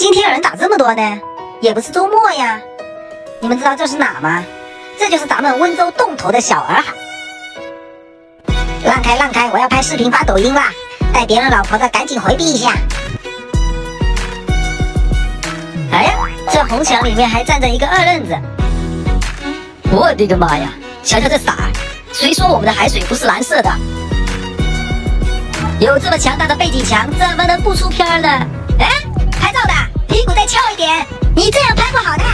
今天人咋这么多呢？也不是周末呀。你们知道这是哪吗？这就是咱们温州洞头的小洱海。让开让开，我要拍视频发抖音啦！带别人老婆的赶紧回避一下。哎呀，这红墙里面还站着一个二愣子。我的个妈呀！瞧瞧这色儿，谁说我们的海水不是蓝色的？有这么强大的背景墙，怎么能不出片呢？哎，拍照的屁股再翘一点，你这样拍不好的。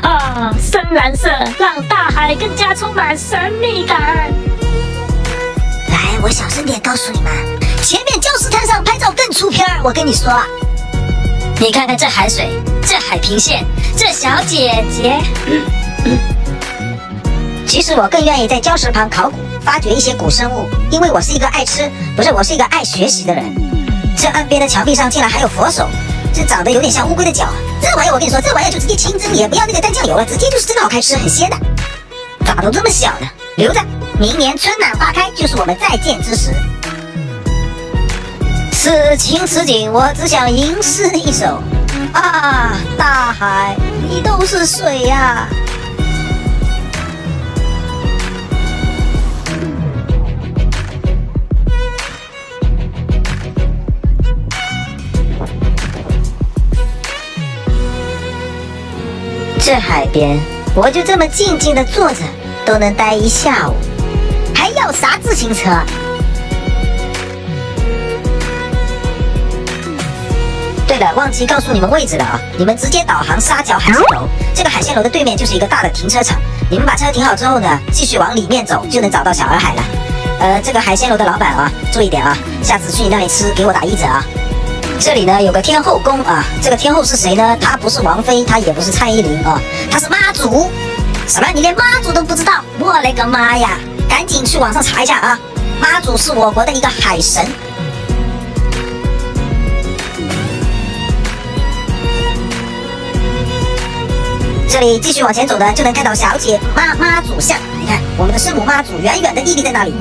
啊，深蓝色让大海更加充满神秘感。来，我小声点告诉你们，前面礁石滩上拍照更出片儿。我跟你说，你看看这海水，这海平线，这小姐姐。其实我更愿意在礁石旁考古，发掘一些古生物，因为我是一个爱吃，我是一个爱学习的人。这岸边的墙壁上竟然还有佛手，这长得有点像乌龟的脚。这玩意我跟你说，这玩意就直接清蒸，也不要那个蘸酱油了，直接就是真好开吃，很鲜的。咋都这么小呢？留着，明年春暖花开就是我们再见之时。此情此景，我只想吟诗一首。啊，大海，你都是水呀！这海边，我就这么静静地坐着，都能待一下午，还要啥自行车？对了，忘记告诉你们位置了啊！你们直接导航沙角海鲜楼，这个海鲜楼的对面就是一个大的停车场。你们把车停好之后呢，继续往里面走，就能找到小洱海了。这个海鲜楼的老板啊，注意点啊，下次去你那里吃，给我打1折啊！这里呢有个天后宫啊，这个天后是谁呢？她不是王菲，她也不是蔡依林啊，她是妈祖。什么？你连妈祖都不知道？我勒个妈呀！赶紧去网上查一下啊！妈祖是我国的一个海神。这里继续往前走呢，就能看到小姐妈祖像。你看，我们的圣母妈祖远远的屹立在那里。